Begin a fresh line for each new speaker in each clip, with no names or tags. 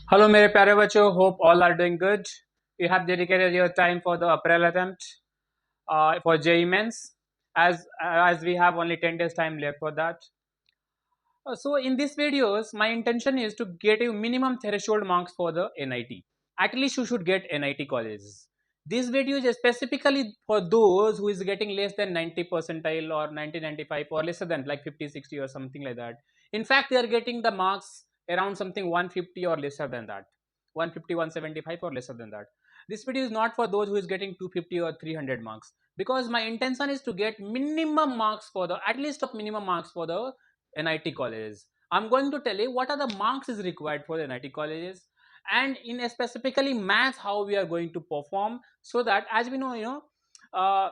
Hello मेरे प्यारे बच्चों, hope all are doing good. You have dedicated your time for the April attempt for JEE Mains, as we have only 10 days time left for that. So in these videos, my intention is to get you minimum threshold marks for the NIT. At least you should get NIT colleges. This video is specifically for those who is getting less than 90 percentile or 90-95 or lesser than like 50-60 or something like that. In fact, they are getting the marks around something 150 or lesser than that. 150-175 or lesser than that. This video is not for those who is getting 250 or 300 marks, because my intention is to get minimum marks for the at least of minimum marks for the NIT colleges. I'm going to tell you what are the marks is required for the NIT colleges, and in a specifically maths how we are going to perform, so that as we know, uh,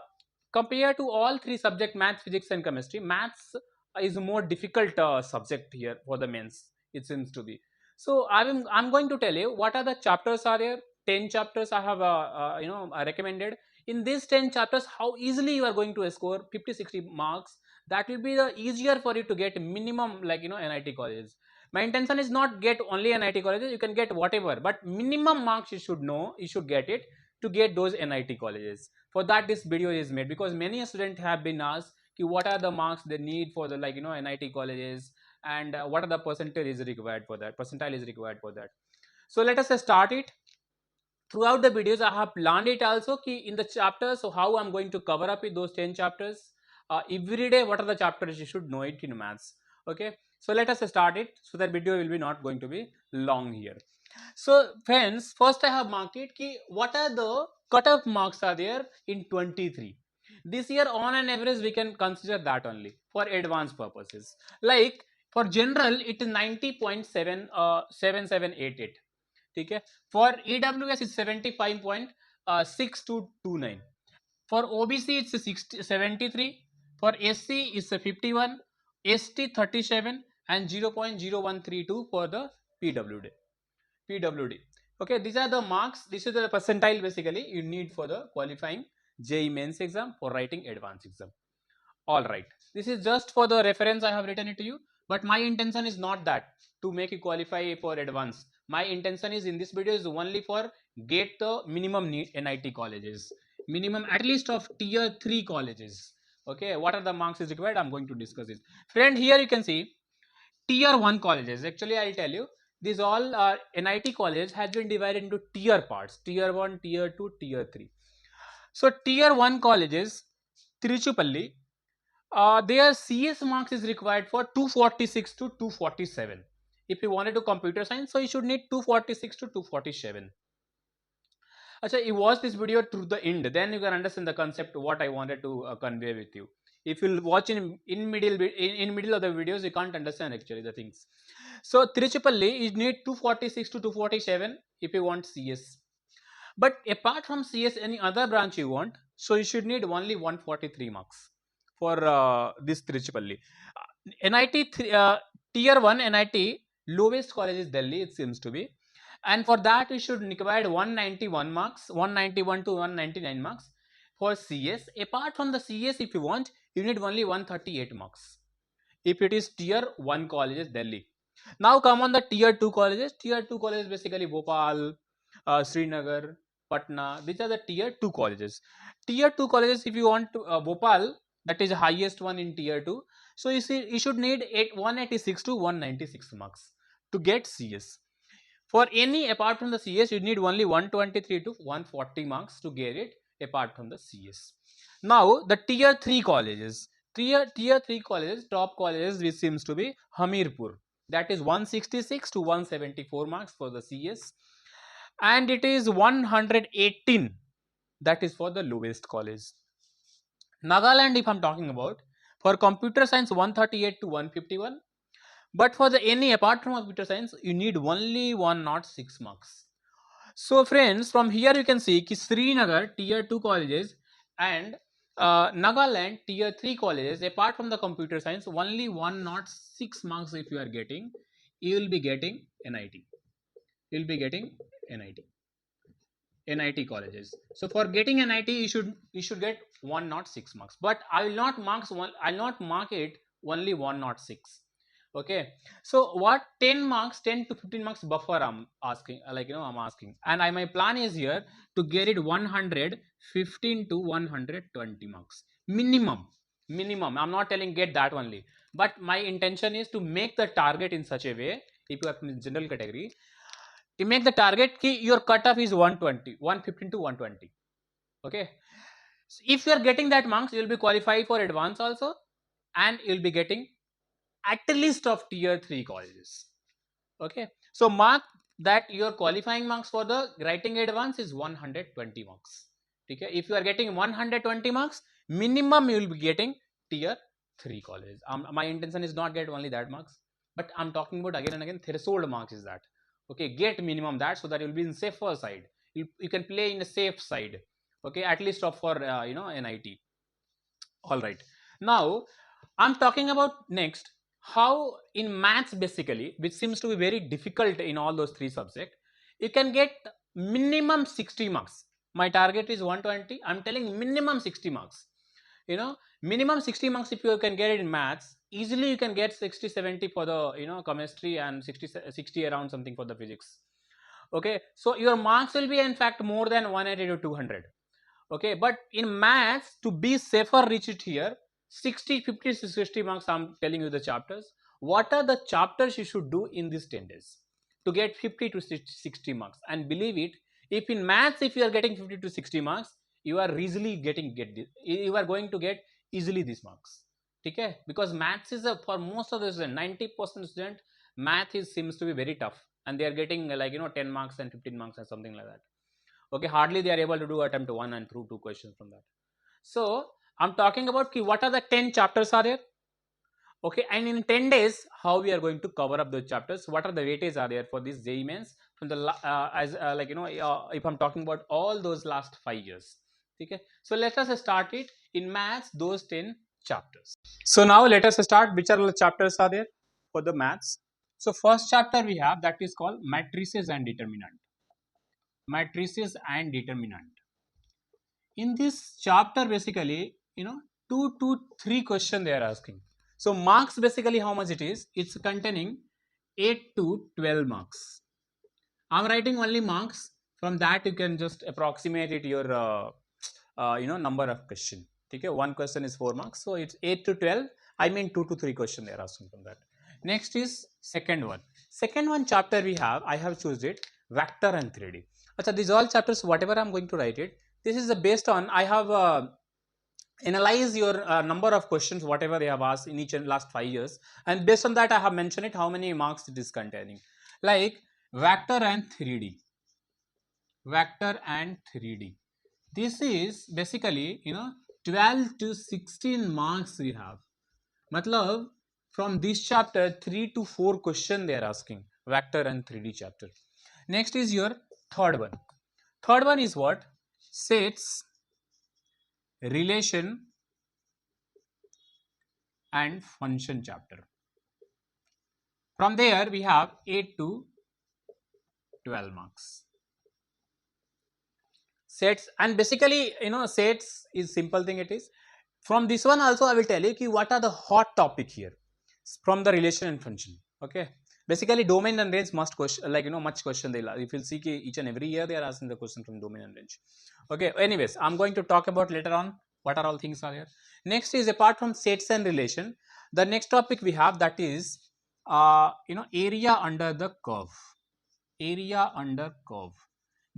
compared to all three subject, maths, physics and chemistry, maths is a more difficult subject here for the mains, it seems to be. So I'm going to tell you what are the chapters are there. 10 chapters I have recommended. In these 10 chapters, how easily you are going to score 50-60 marks, that will be the easier for you to get minimum, like NIT colleges. My intention is not get only NIT colleges, you can get whatever, but minimum marks you should know, you should get it to get those NIT colleges. For that this video is made, because many students have been asked what are the marks they need for the NIT colleges, and what are the percentile is required for that, percentile is required for that. So let us start it. Throughout the videos I have planned it also ki in the chapters, so how I'm going to cover up with those 10 chapters every day. What are the chapters you should know it in maths? Okay, so let us start it, so that video will be not going to be long here. So friends, first I have marked it ki what are the cutoff marks are there in 23. This year on an average we can consider that only for advanced purposes. Like for general it is 90.7788. ठीक है. For EWS it's 75.6229. For OBC it's 73. For SC it's 51, ST 37 and 0.0132 for the PWD. Okay, these are the marks. This is the percentile basically you need for the qualifying JEE Mains exam for writing advanced exam. All right, this is just for the reference I have written it to you, but my intention is not that to make you qualify for advanced. My intention is in this video is only for get the minimum NIT colleges, minimum at least of tier 3 colleges. Okay, what are the marks is required, I'm going to discuss this. Friend, here you can see tier 1 colleges. Actually I'll tell you, these all NIT college has been divided into tier parts: tier 1, tier 2, tier 3. So tier 1 colleges, Tiruchirappalli, their CS marks is required for 246 to 247. If you wanted to computer science, so you should need 246 to 247. Achha, you watch this video to the end, then you can understand the concept what I wanted to convey with you. If you watch in middle of the videos, you can't understand actually the things. So Tiruchirappalli, you need 246 to 247 if you want CS. But apart from CS, any other branch you want, so you should need only 143 marks for this Tiruchirappalli. NIT tier 1 NIT lowest college is Delhi, it seems to be, and for that we should require 191 marks, 191 to 199 marks for CS. Apart from the CS, if you want, you need only 138 marks if it is tier 1 colleges Delhi. Now come on the tier 2 colleges. Tier 2 colleges basically Bhopal, Srinagar, Patna. These are the tier 2 colleges. Tier 2 colleges, if you want to, Bhopal, that is the highest one in tier 2. So you see, you should need 186 to 196 marks to get CS. For any apart from the CS, you need only 123 to 140 marks to get it apart from the CS. Now the tier 3 colleges. Tier 3 colleges, top colleges, which seems to be Hamirpur. That is 166 to 174 marks for the CS, and it is 118, that is for the lowest college. Nagaland, if I'm talking about, for computer science 138 to 151, but for the any apart from computer science you need only 106 marks. So friends, from here you can see ki Srinagar tier 2 colleges and Nagaland tier 3 colleges, apart from the computer science, only 106 marks if you are getting, you will be getting NIT. You will be getting NIT colleges. So for getting NIT, you should get 106 marks. But I will not mark it only 106. Okay, so what 10 marks, 10 to 15 marks buffer I'm asking, I'm asking, and my plan is here to get it 115 to 120 marks minimum. Minimum, I'm not telling get that only, but my intention is to make the target in such a way. If you are in general category, you make the target ki your cutoff is 120, 115 to 120. Okay, so if you are getting that marks, you will be qualified for advance also, and you'll be getting at least of tier 3 colleges. Okay, so mark that your qualifying marks for the writing advance is 120 marks. Okay, if you are getting 120 marks minimum, you will be getting tier 3 colleges. My intention is not get only that marks, but I'm talking about again and again threshold marks is that. Okay, get minimum that, so that you'll be in safer side. You can play in a safe side. Okay, at least of for NIT. All right, now I'm talking about next how in maths basically, which seems to be very difficult in all those three subjects, you can get minimum 60 marks. My target is 120. I'm telling minimum 60 marks. Minimum 60 marks. If you can get it in maths, easily you can get 60 70 for the chemistry, and 60 around something for the physics. Okay, so your marks will be in fact more than 180 to 200. Okay, but in maths, to be safer, reach it here 60 50 60 marks. I'm telling you the chapters. What are the chapters you should do in these 10 days to get 50 to 60 marks? And believe it, if in maths, if you are getting 50 to 60 marks, you are easily you are going to get easily these marks. Okay, because maths is for most of the students, 90% student, math is seems to be very tough, and they are getting 10 marks and 15 marks or something like that. Okay, hardly they are able to do attempt one and through two questions from that. So I'm talking about what are the 10 chapters are there. Okay, and in 10 days how we are going to cover up the chapters, what are the weightages are there for this JEE mains from the if I'm talking about all those last 5 years. Okay, so let us start it in maths, those 10 chapters. So now let us start which are the chapters are there for the maths. So first chapter we have, that is called matrices and determinant. Matrices and determinant. In this chapter basically, 2 to 3 questions they are asking. So marks basically how much it is, it's containing 8 to 12 marks. I'm writing only marks, from that you can just approximate it your number of question. Okay, one question is 4 marks, so it's 8 to 12. I mean 2 to 3 questions they are asking from that. Next is second one chapter we have, I have chosen it vector and 3D. Achha, these all chapters whatever I'm going to write it, this is based on I have analyze your number of questions whatever they have asked in each and last 5 years, and based on that I have mentioned it how many marks it is containing. Like vector and 3D. Vector and 3D. This is basically 12 to 16 marks we have. Matlab from this chapter 3 to 4 question they are asking, vector and 3D chapter. Next is your third one. Third one is what? Sets, relation and function chapter. From there we have 8 to 12 marks. Sets, and basically sets is simple thing it is. From this one also I will tell you what are the hot topic here from the relation and function. Okay, basically domain and range must question, much question they if you'll see each and every year they are asking the question from domain and range. Okay, anyways I'm going to talk about later on what are all things are here. Next is, apart from sets and relation, the next topic we have, that is area under the curve. Area under curve.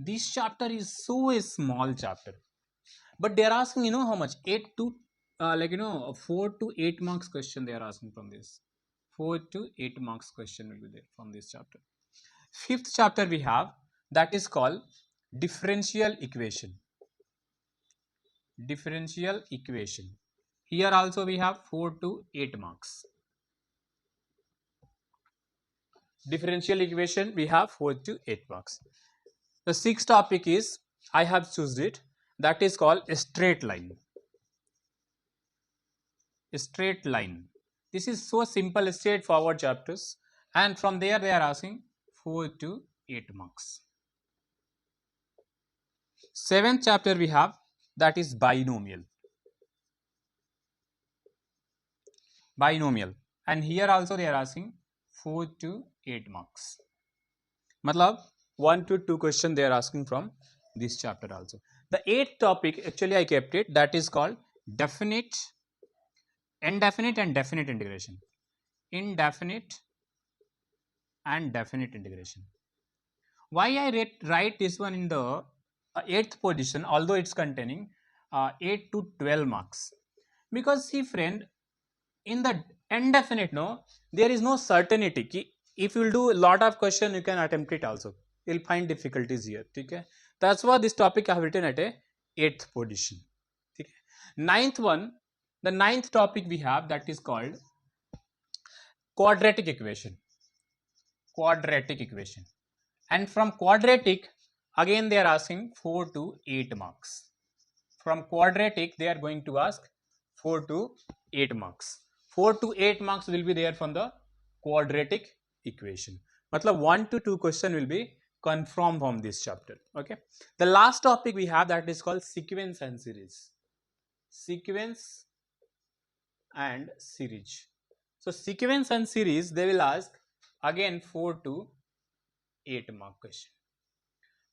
This chapter is so a small chapter, but they are asking how much, 8 to 4 to 8 marks question they are asking from this. 4 to 8 marks question will be there from this chapter. Fifth chapter we have, that is called differential equation. Differential equation. Here also we have 4 to 8 marks. Differential equation we have 4 to 8 marks. The sixth topic is, I have chosen it, that is called a straight line. A straight line. This is so simple, straightforward chapters, and from there they are asking 4 to 8 marks. Seventh chapter we have, that is binomial. Binomial, and here also they are asking 4 to 8 marks. Matlab 1 to 2 question they are asking from this chapter also. The eighth topic actually I kept it, that is called definite, indefinite and definite integration. Indefinite and definite integration. Why I write this one in the 8th position, although it's containing 8 to 12 marks? Because see friend, in the indefinite, no, there is no certainty ki if you will do a lot of question you can attempt it also, you'll find difficulties here. Okay, that's why this topic I have written at a 8th position. Okay. Ninth one, the ninth topic we have, that is called quadratic equation. Quadratic equation, and from quadratic again they are asking 4 to 8 marks. From quadratic they are going to ask 4 to 8 marks. 4 to 8 marks will be there from the quadratic equation. Matlab 1 to 2 question will be confirmed from this chapter. Okay. The last topic we have, that is called sequence and series. Sequence and series. So sequence and series they will ask again 4 to 8 mark question.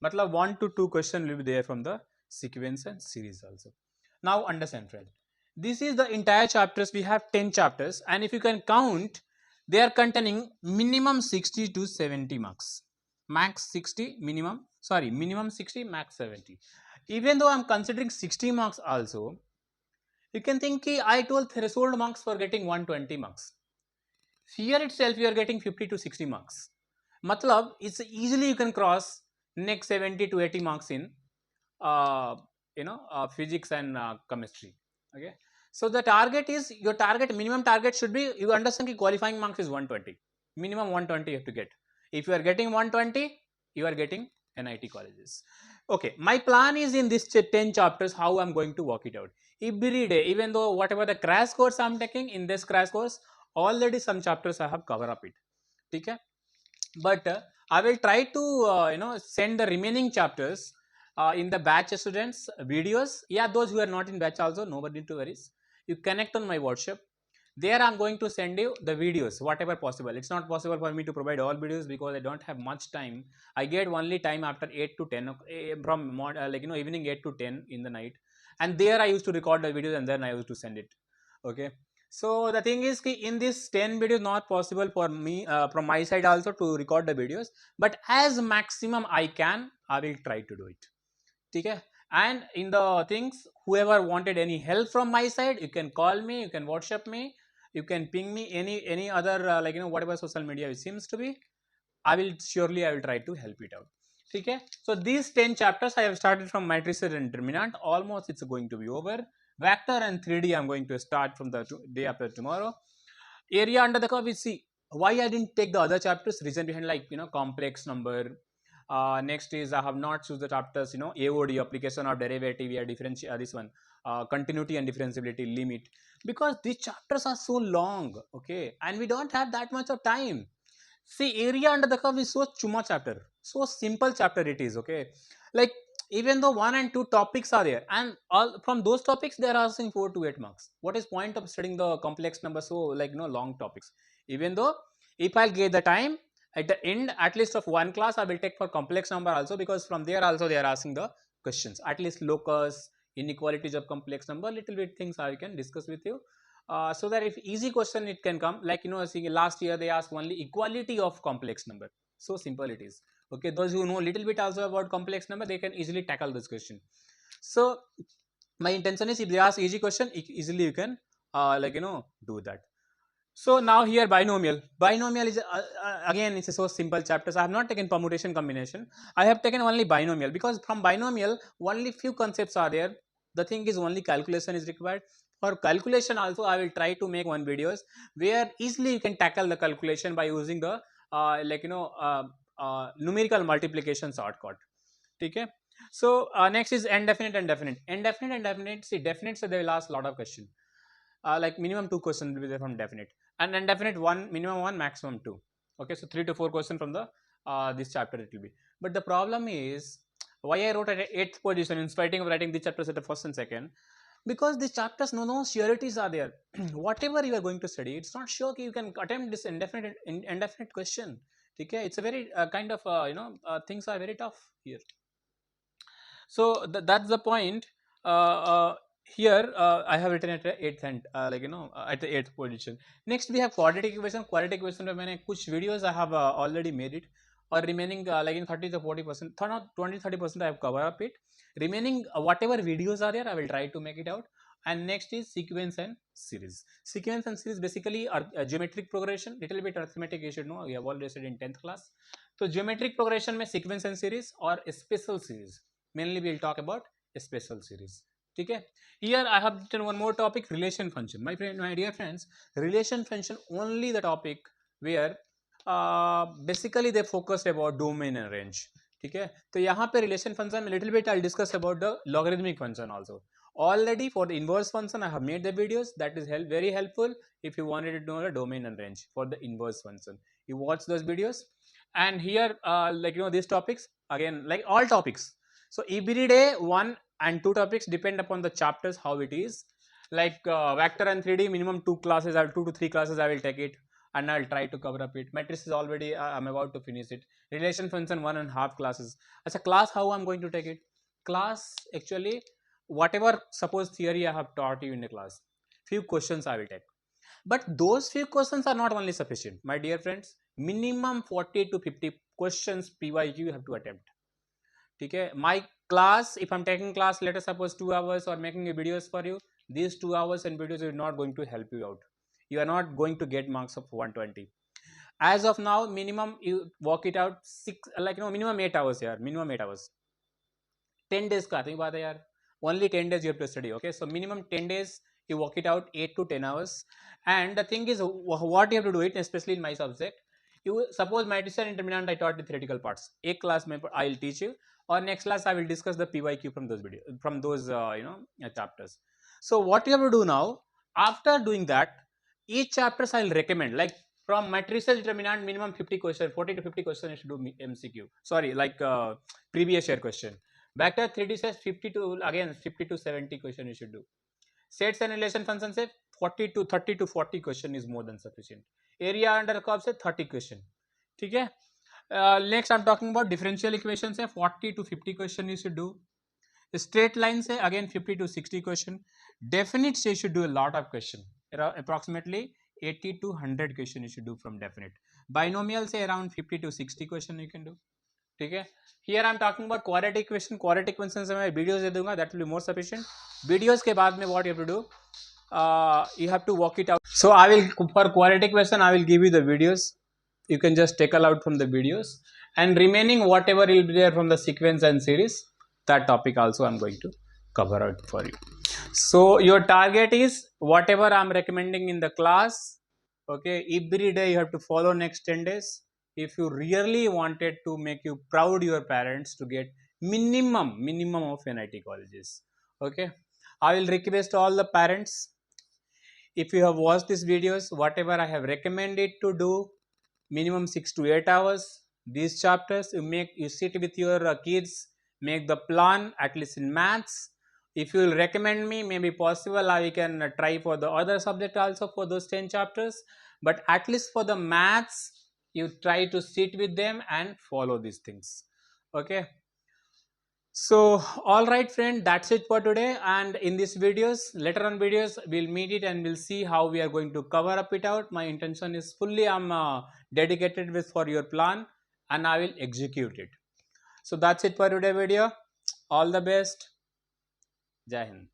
Matlab 1 to 2 question will be there from the sequence and series also. Now understand friend, this is the entire chapters. We have 10 chapters, and if you can count, they are containing minimum 60 to 70 marks. Max 60, minimum 60, max 70. Even though I am considering 60 marks also, you can think I told threshold marks for getting 120 marks. Here itself you are getting 50 to 60 marks. Matlab it's easily you can cross next 70 to 80 marks in physics and chemistry. Okay, so the target is, your target, minimum target should be, you understand that qualifying marks is 120, minimum 120 you have to get. If you are getting 120, you are getting NIT colleges. Okay, my plan is in this 10 chapters how I am going to work it out every day. Even though whatever the crash course I am taking, in this crash course already some chapters I have covered up it. Okay, but I will try to send the remaining chapters in the batch students videos. Yeah, those who are not in batch also, nobody need to worry. You connect on my WhatsApp. There I am going to send you the videos whatever possible. It's not possible for me to provide all videos because I don't have much time. I get only time after 8 to 10 from evening 8 to 10 in the night, and there I used to record the videos and then I used to send it. Okay. So the thing is, in this 10 videos not possible for me from my side also to record the videos, but as maximum I can, I will try to do it. Okay. And in the things, whoever wanted any help from my side, you can call me, you can WhatsApp me, you can ping me any other whatever social media it seems to be. I will try to help it out. Okay. So these 10 chapters I have started from matrices and determinant. Almost it's going to be over. Vector and 3D I'm going to start from the day after tomorrow. Area under the curve, we see why I didn't take the other chapters. Reason behind, complex number. Next is I have not choose the chapters, AOD, application or derivative, or differential, this one, continuity and differentiability, limit, because these chapters are so long. Okay, and we don't have that much of time. See, area under the curve is so chuma chapter, so simple chapter it is. Okay, like even though 1 and 2 topics are there, and all from those topics they are asking 4 to 8 marks. What is point of studying the complex number, so long topics? Even though if I'll get the time at the end, at least of one class I will take for complex number also, because from there also they are asking the questions, at least locus, inequalities of complex number, little bit things I can discuss with you. So that if easy question it can come, see, last year they asked only equality of complex number, so simple it is. Okay, those who know little bit also about complex number, they can easily tackle this question. So my intention is, if they ask easy question, easily you can do that. So now here binomial is again it's a so simple chapters. I have not taken permutation combination, I have taken only binomial, because from binomial only few concepts are there. The thing is only calculation is required. For calculation also I will try to make one videos where easily you can tackle the calculation by using the numerical multiplication shortcut. Okay. So next is indefinite and definite. Indefinite and definite, see definite, so they will ask a lot of question. Like minimum 2 questions will be there from definite, and indefinite minimum 1, maximum 2. Okay, so 3 to 4 questions from the this chapter it will be. But the problem is, why I wrote at 8th position in spite of writing this chapters at the first and second, because the chapters no sureties are there. Whatever you are going to study, it's not sure you can attempt this indefinite question. Okay, it's a very kind of things are very tough here. So that's the point. uh, uh, Here I have written at the 8th and at the 8th position. Next we have quadratic equation. Quadratic equation में मैंने कुछ videos I have already made it, or remaining like in 30 to 40%, not 20-30% I have covered up it. Remaining whatever videos are there, I will try to make it out. And next is sequence and series. Sequence and series basically are geometric progression, little bit arithmetic you should know, we have already studied in 10th class. So geometric progression में sequence and series or special series, mainly we will talk about special series. Okay, here I have written one more topic, relation function. My dear friends, relation function only the topic where basically they focus about domain and range. ठीक है, तो यहाँ पे relation function में little bit I'll discuss about the logarithmic function also. Already for the inverse function I have made the videos, that is very helpful if you wanted to know the domain and range for the inverse function. You watch those videos. And here these topics again, like all topics. So every day 1 and 2 topics depend upon the chapters how it is. Like vector and 3D minimum 2 classes or 2 to 3 classes I will take it, and I'll try to cover up it. Matrix is already I'm about to finish it. Relation function 1.5 classes. As a class, how I'm going to take it? Class actually whatever suppose theory I have taught you in the class, few questions I will take. But those few questions are not only sufficient, my dear friends. Minimum 40 to 50 questions PYQ you have to attempt. Okay, my class, if I'm taking class, let us suppose 2 hours or making a videos for you, these 2 hours and videos are not going to help you out. You are not going to get marks of 120. As of now, minimum you work it out minimum 8 hours here, minimum 8 hours. 10 days का नहीं बात है यार, only 10 days you have to study. Okay, so minimum 10 days you work it out 8 to 10 hours. And the thing is what you have to do it, especially in my subject. You suppose matrix and determinant I taught the theoretical parts. A class I will teach you, or next class I will discuss the PYQ from those videos, from those chapters. So what you have to do now, after doing that, each chapters I will recommend, like from matricial determinant minimum 50 question, 40 to 50 question you should do MCQ. Sorry, like previous year question. Vector 3D says 50 to 70 question you should do. Sets and relation function say 40 to 30 to 40 question is more than sufficient. Area under curve say 30 question. ठीक है. Next I'm talking about differential equation say 40 to 50 question you should do. Straight line say again 50 to 60 question. Definite say you should do a lot of question. Approximately 80 to 100 question you should do from definite. Binomial say around 50 to 60 question you can do. ठीक है. Here I am talking about quadratic equation. Quadratic equation से मैं videos दे दूंगा, that will be more sufficient. Videos के बाद में what you have to do, you have to work it out. So I will, for quadratic equation I will give you the videos. You can just take a out from the videos, and remaining whatever will be there from the sequence and series, that topic also I'm going to cover out for you. So your target is whatever I'm recommending in the class. Okay, every day you have to follow next 10 days. If you really wanted to make you proud your parents to get minimum of NIT colleges. Okay, I will request all the parents, if you have watched these videos, whatever I have recommended to do, minimum 6 to 8 hours, these chapters you sit with your kids, make the plan at least in maths. If you will recommend me, maybe possible I can try for the other subject also for those 10 chapters, but at least for the maths you try to sit with them and follow these things. Okay, so all right friend, that's it for today. And in these videos, later on videos, we'll meet it and we'll see how we are going to cover up it out. My intention is fully I'm dedicated with for your plan, and I will execute it. So that's it for today video. All the best. Jai Hind.